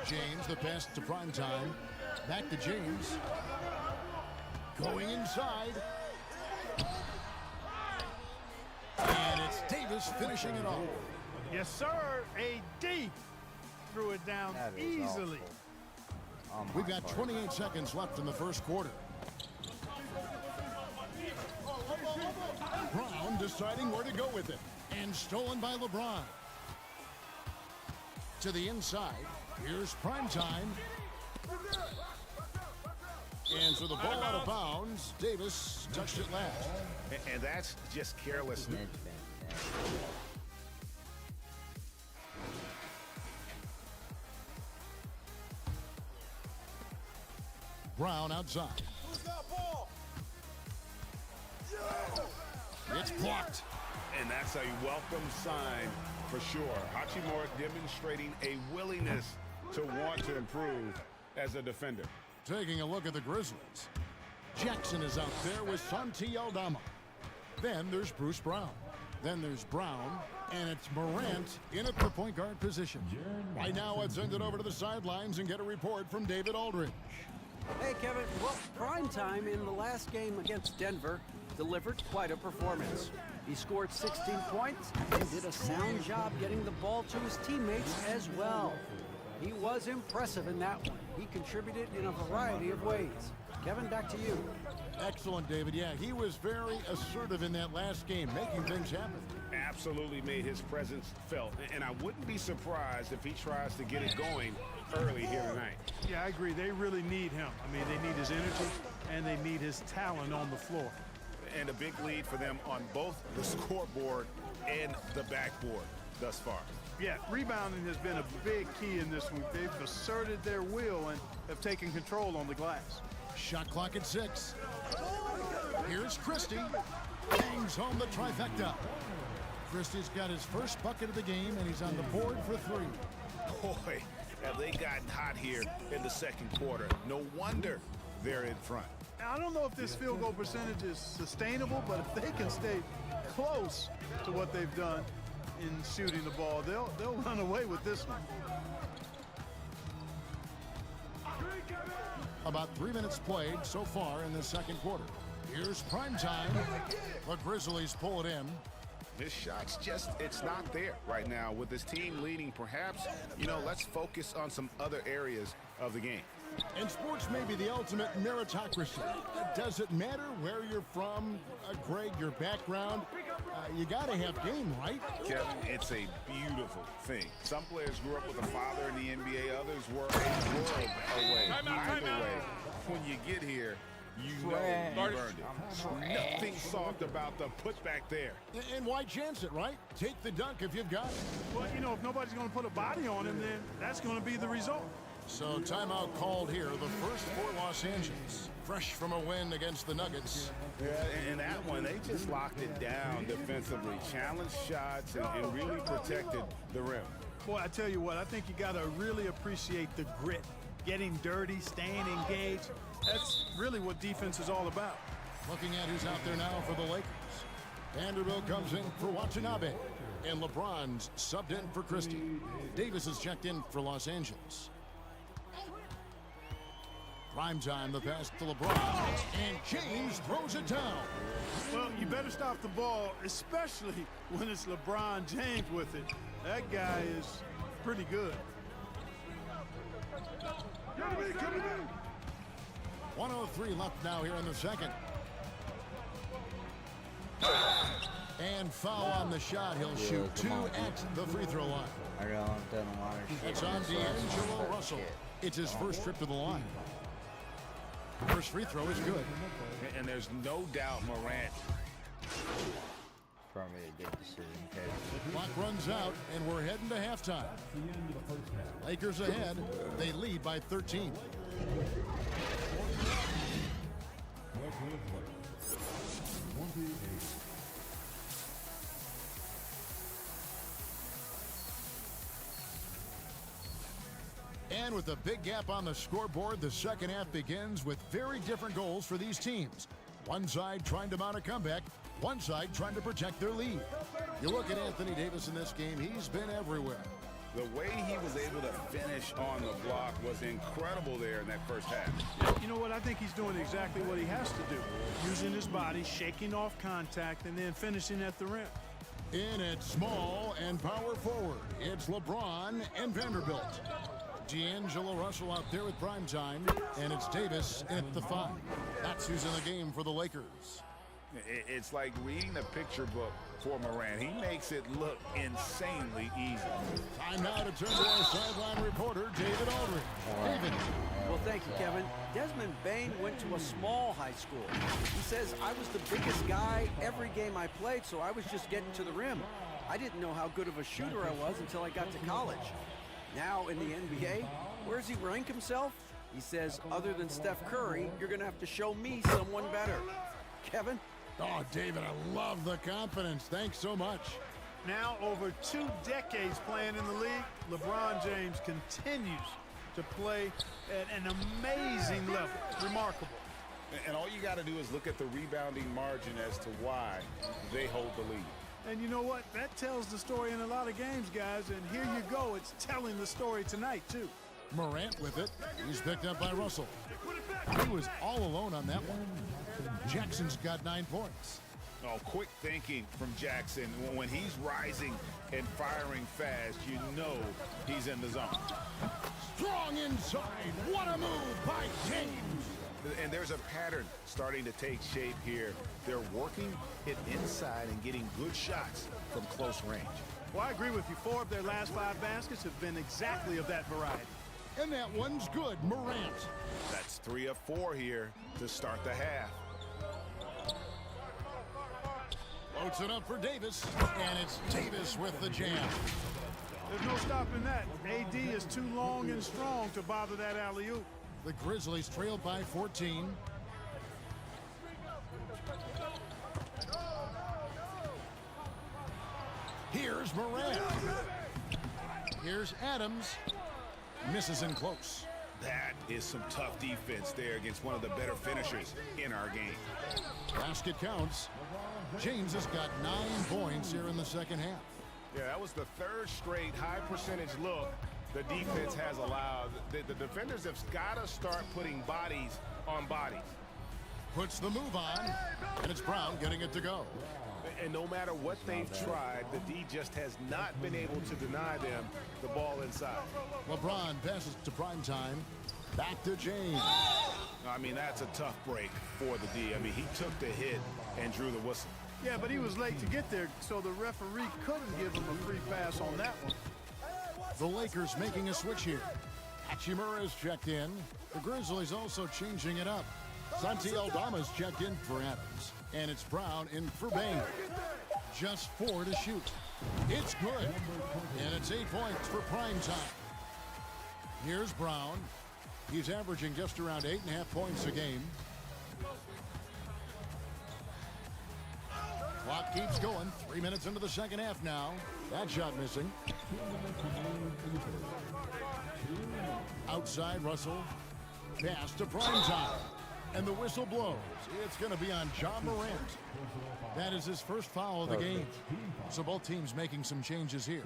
James, the pass to primetime. Back to James. Going inside. And it's Davis finishing it off. Yes, sir. AD threw it down easily. We've got 28 seconds left in the first quarter. Brown deciding where to go with it. And stolen by LeBron. To the inside. Here's primetime. And so the ball out of bounds. Davis touched it last. And that's just carelessness. Brown outside. It's blocked. And that's a welcome sign for sure. Hachimura demonstrating a willingness to want to improve as a defender. Taking a look at the Grizzlies. Jackson is out there with Santi Aldama. Then there's Bruce Brown. Then there's Brown, and it's Morant in at the point guard position. Right now, I'd send it over to the sidelines and get a report from David Aldridge. Hey, Kevin. Well, prime time in the last game against Denver delivered quite a performance. He scored 16 points and did a sound job getting the ball to his teammates as well. He was impressive in that one. He contributed in a variety of ways. Kevin, back to you. Excellent, David. Yeah, he was very assertive in that last game, making things happen. Absolutely made his presence felt. And I wouldn't be surprised if he tries to get it going early here tonight. Yeah, I agree. They really need him. I mean, they need his energy and they need his talent on the floor. And a big lead for them on both the scoreboard and the backboard thus far. Yeah, rebounding has been a big key in this one. They've asserted their will and have taken control on the glass. Shot clock at 6. Here's Christie. Bangs home the trifecta. Christie's got his first bucket of the game, and he's on the board for 3. Boy, have they gotten hot here in the second quarter. No wonder they're in front. I don't know if this field goal percentage is sustainable, but if they can stay close to what they've done in shooting the ball, they'll run away with this one. About 3 minutes played so far in the second quarter. Here's prime time. The Grizzlies pull it in. His shot's just, it's not there right now. With his team leading, perhaps, let's focus on some other areas of the game. And sports may be the ultimate meritocracy. Does it matter where you're from, Greg, your background? You got to have game, right? Kevin, it's a beautiful thing. Some players grew up with a father in the NBA. Others were a world away. Either way, when you get here, you know you've earned it. Nothing soft about the putback there. And why chance it, right? Take the dunk if you've got it. Well, if nobody's going to put a body on him, then that's going to be the result. So timeout called here, the first for Los Angeles. Fresh from a win against the Nuggets. Yeah, and that one, they just locked it down defensively. Challenged shots and really protected the rim. Boy, I tell you what, I think you got to really appreciate the grit. Getting dirty, staying engaged. That's really what defense is all about. Looking at who's out there now for the Lakers. Vanderbilt comes in for Watanabe. And LeBron's subbed in for Christie. Davis is checked in for Los Angeles. Prime time, the pass to LeBron, and James throws it down. Well, you better stop the ball, especially when it's LeBron James with it. That guy is pretty good. 1:03 left now here in the second. And foul on the shot. He'll shoot 2 at the free throw line. I don't done a lot of shit. It's on D'Angelo Russell. It's his first trip to the line. First free throw is good. And there's no doubt Morant. Probably a good decision. Clock runs out, and we're heading to halftime. Lakers ahead. They lead by 13. And with a big gap on the scoreboard, the second half begins with very different goals for these teams. One side trying to mount a comeback, one side trying to protect their lead. You look at Anthony Davis in this game, he's been everywhere. The way he was able to finish on the block was incredible there in that first half. You know what? I think he's doing exactly what he has to do. Using his body, shaking off contact, and then finishing at the rim. In at small and power forward, it's LeBron and Vanderbilt. D'Angelo Russell out there with prime time, and it's Davis at the 5. That's who's in the game for the Lakers. It's like reading a picture book for Morant. He makes it look insanely easy. Time now to turn to our sideline reporter, David Aldridge. David. Well, thank you, Kevin. Desmond Bain went to a small high school. He says, I was the biggest guy every game I played, so I was just getting to the rim. I didn't know how good of a shooter I was until I got to college. Now in the NBA, where does he rank himself? He says, other than Steph Curry, you're going to have to show me someone better. Kevin, Oh, David, I love the confidence. Thanks so much. Now, over 2 decades playing in the league, LeBron James continues to play at an amazing level. Remarkable. And all you got to do is look at the rebounding margin as to why they hold the lead. And you know what? That tells the story in a lot of games, guys. And here you go. It's telling the story tonight, too. Morant with it. He's picked up by Russell. He was all alone on that one. Jackson's got 9 points. Oh, quick thinking from Jackson. When he's rising and firing fast, you know he's in the zone. Strong inside. What a move by James. And there's a pattern starting to take shape here. They're working it inside and getting good shots from close range. Well, I agree with you. 4 of their last 5 baskets have been exactly of that variety. And that one's good. Morant. That's 3 of 4 here to start the half. Floats it up for Davis, and it's Davis with the jam. There's no stopping that. AD is too long and strong to bother that alley-oop. The Grizzlies trail by 14. Here's Morant. Here's Adams. Misses in close. That is some tough defense there against one of the better finishers in our game. Basket counts. James has got 9 points here in the second half. Yeah, that was the 3rd straight high percentage look the defense has allowed. The defenders have got to start putting bodies on bodies. Puts the move on, and it's Brown getting it to go. And no matter what they've tried, the D just has not been able to deny them the ball inside. LeBron passes to Primetime. Back to James. I mean, that's a tough break for the D. I mean, he took the hit and drew the whistle. Yeah, but he was late to get there, so the referee couldn't give him a free pass on that one. The Lakers making a switch here. Hachimura's checked in. The Grizzlies also changing it up. Santi Aldama's checked in for Adams. And it's Brown in for Bain. Just 4 to shoot. It's good. And it's 8 points for Primetime. Here's Brown. He's averaging just around 8.5 points a game. Clock keeps going. 3 minutes into the second half now. That shot missing. Outside Russell. Pass to Primetime. And the whistle blows. It's going to be on John Morant. That is his first foul of the game. So both teams making some changes here.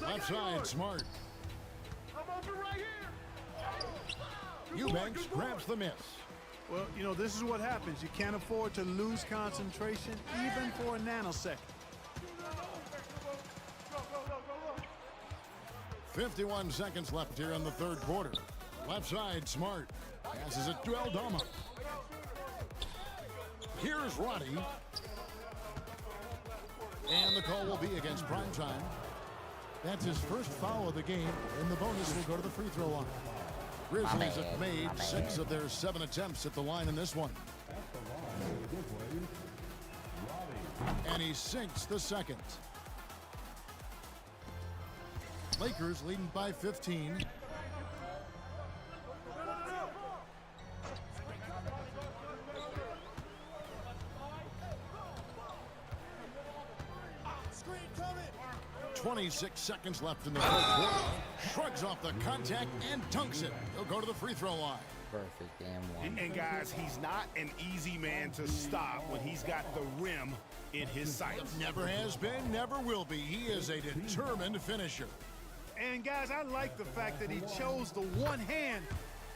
Left side, Smart. Eubanks grabs the miss. Well, you know, this is what happens. You can't afford to lose concentration even for a nanosecond. 51 seconds left here in the third quarter. Left side, Smart. Passes it to Aldama. Here's Roddy. And the call will be against Primetime. That's his first foul of the game, and the bonus will go to the free throw line. Grizzlies have made 6 of their 7 attempts at the line in this one. And he sinks the second. Lakers leading by 15. Screen coming. 26 seconds left in the fourth quarter. Shrugs off the contact and dunks it. He'll go to the free throw line. Perfect damn one. And guys, he's not an easy man to stop when he's got the rim in his sights. Never has been, never will be. He is a determined finisher. And guys, I like the fact that he chose the one-hand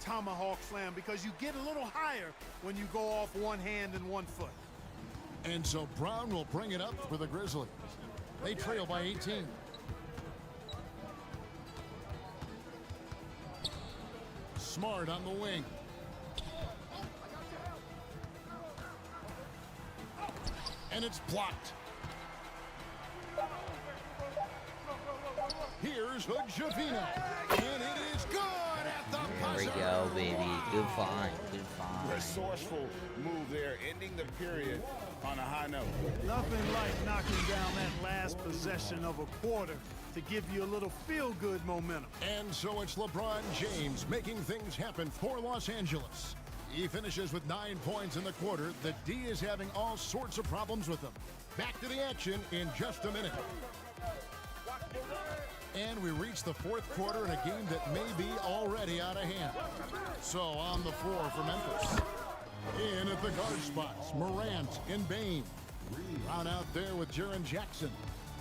tomahawk slam because you get a little higher when you go off one hand and 1 foot. And so Brown will bring it up for the Grizzlies. They trail by 18. Smart on the wing. And it's blocked. Here's Hood-Shavina. And it is good at the There we buzzer. go, baby. Good find. Good find. Resourceful move there, ending the period on a high note. Nothing like knocking down that last possession of a quarter to give you a little feel-good momentum. And so it's LeBron James making things happen for Los Angeles. He finishes with 9 points in the quarter. The D is having all sorts of problems with them. Back to the action in just a minute. And we reach the fourth quarter in a game that may be already out of hand. So on the floor for Memphis. In at the guard spots, Morant and Bain. Brown out there with Jaren Jackson.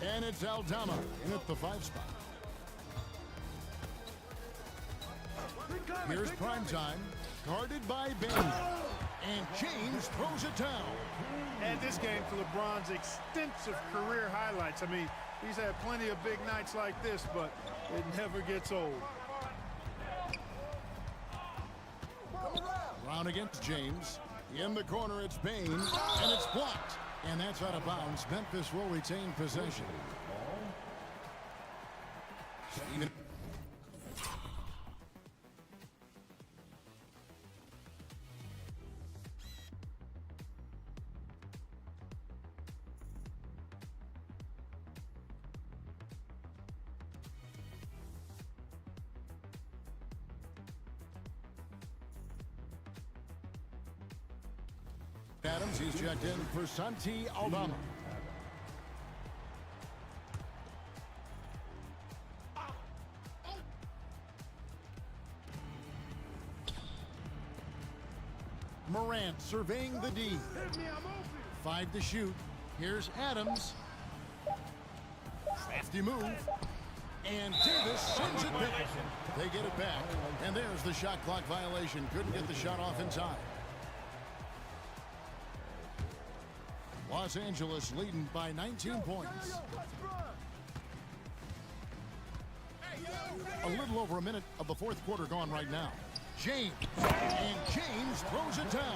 And it's Aldama in at the 5 spot. Here's primetime, guarded by Bain. And James throws it down. Add this game to LeBron's extensive career highlights. I mean, he's had plenty of big nights like this, but it never gets old. Brown against James. In the corner, it's Bain, and it's blocked. And that's out of bounds. Memphis will retain possession. Adams, he's checked in for Santi Aldama. Morant surveying the D. 5 to shoot. Here's Adams. Crafty move. And Davis sends it back. They get it back. And there's the shot clock violation. Couldn't get the shot off in time. Los Angeles leading by 19 points. A little over a minute of the fourth quarter gone right now. James. And James throws it down.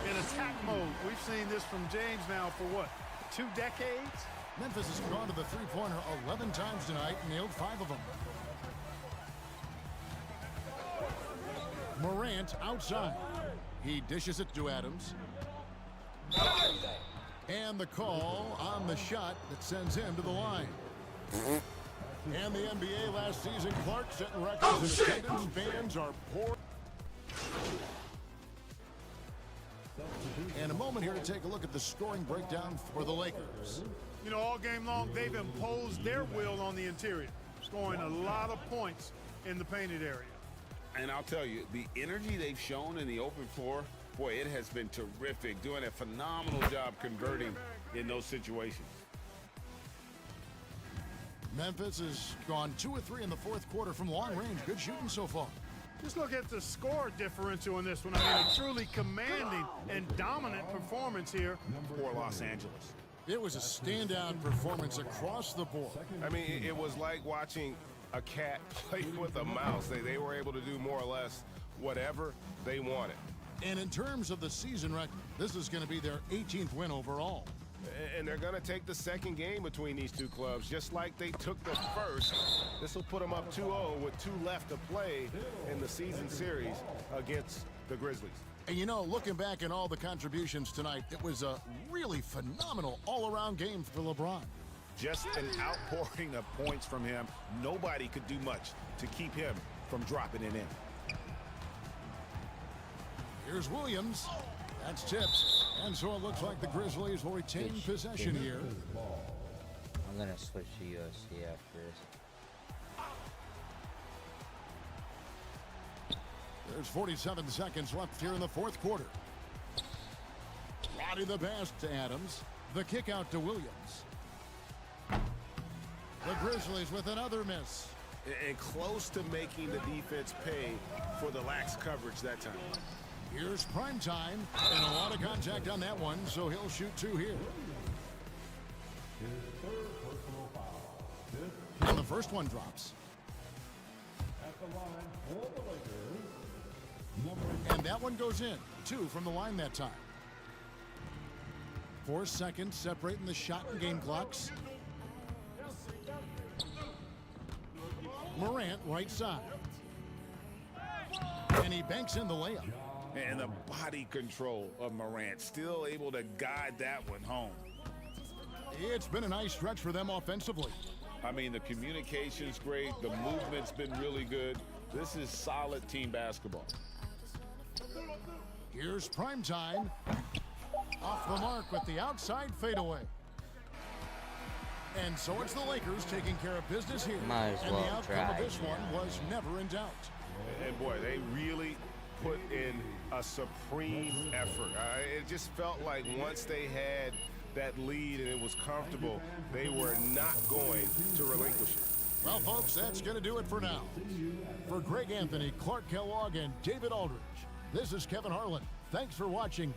In attack mode. We've seen this from James now for what, 2 decades? Memphis has gone to the three-pointer 11 times tonight and nailed 5 of them. Morant outside. He dishes it to Adams. And the call on the shot that sends him to the line. And the NBA last season, Clark setting records in attendance. Fans are poor. And a moment here to take a look at the scoring breakdown for the Lakers. You know, all game long, they've imposed their will on the interior, scoring a lot of points in the painted area. And I'll tell you, the energy they've shown in the open floor, boy, it has been terrific, doing a phenomenal job converting in those situations. Memphis has gone 2 of 3 in the fourth quarter from long range. Good shooting so far. Just look at the score differential in this one. I mean, a truly commanding and dominant performance here for Los Angeles. It was a standout performance across the board. I mean, it was like watching a cat play with a mouse. They were able to do more or less whatever they wanted. And in terms of the season record, this is going to be their 18th win overall. And they're going to take the second game between these two clubs, just like they took the first. This will put them up 2-0 with 2 left to play in the season series against the Grizzlies. And you know, looking back at all the contributions tonight, it was a really phenomenal all-around game for LeBron. Just an outpouring of points from him. Nobody could do much to keep him from dropping it in. Here's Williams. That's tipped. And so it looks like the Grizzlies will retain possession here. I'm going to switch to UFC after this. There's 47 seconds left here in the fourth quarter. Body the pass to Adams. The kick out to Williams. The Grizzlies with another miss. And close to making the defense pay for the lax coverage that time. Here's primetime, and a lot of contact on that one, so he'll shoot 2 here. And the first one drops. And that one goes in. 2 from the line that time. 4 seconds separating the shot and game clocks. Morant right side. And he banks in the layup. And the body control of Morant, still able to guide that one home. It's been a nice stretch for them offensively. I mean, the communication's great. The movement's been really good. This is solid team basketball. Here's prime time. Off the mark with the outside fadeaway. And so it's the Lakers taking care of business here. Might as and well the outcome try, of this one was never in doubt. And boy, they really put in a supreme effort. It just felt like once they had that lead and it was comfortable, they were not going to relinquish it. Well, folks, that's going to do it for now. For Greg Anthony, Clark Kellogg, and David Aldridge, this is Kevin Harlan. Thanks for watching.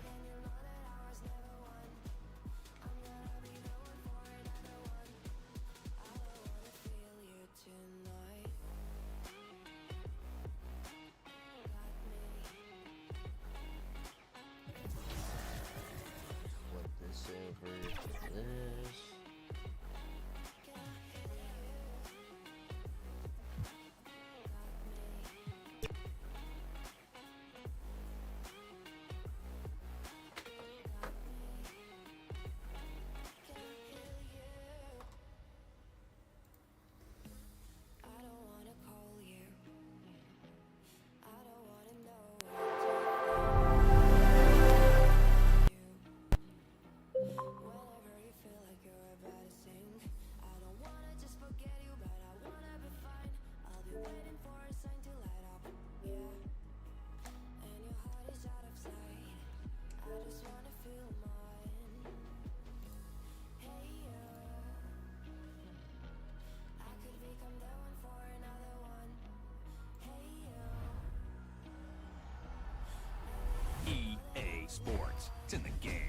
Flip this over to this. EA Sports. It's in the game.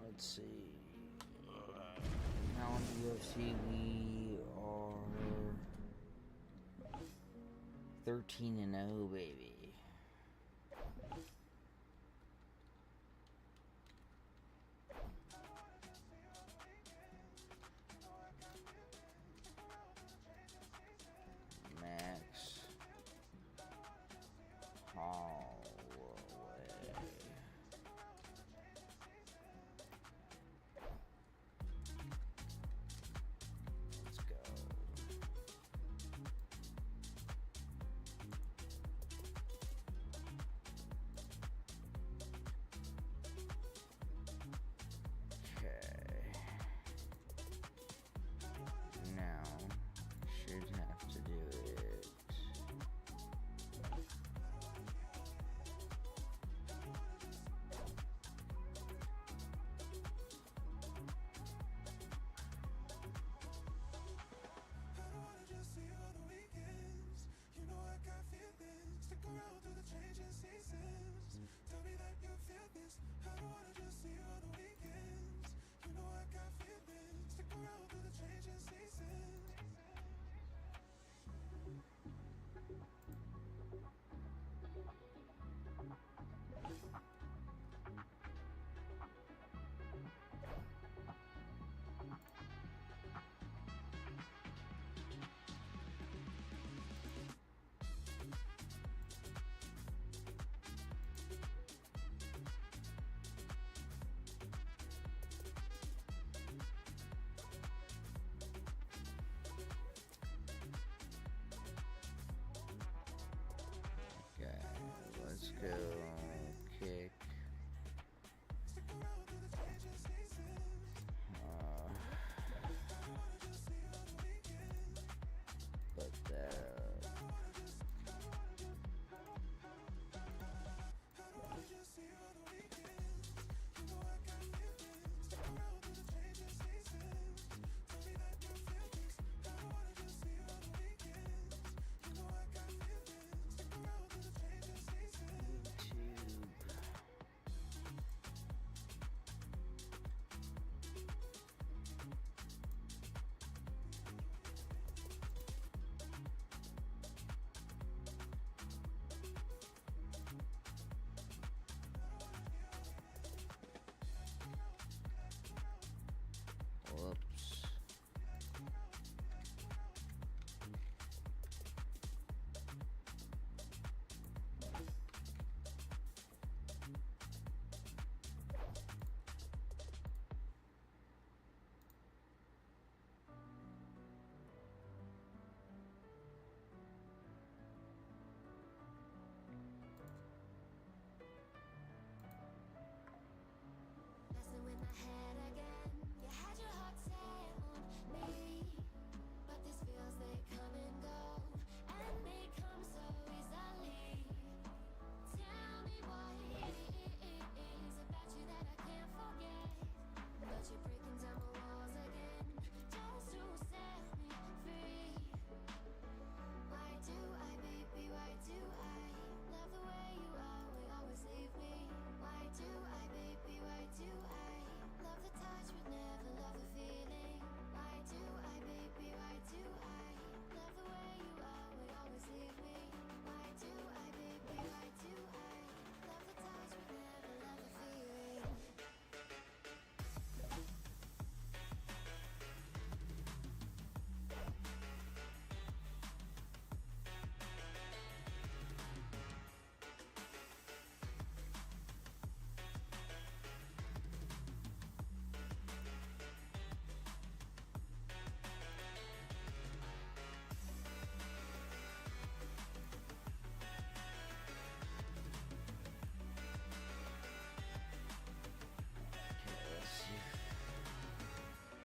Let's see. Now in the UFC we are 13-0, baby. Max Holloway. Let's go. Okay. Now, should have to do it. Okay, let's go.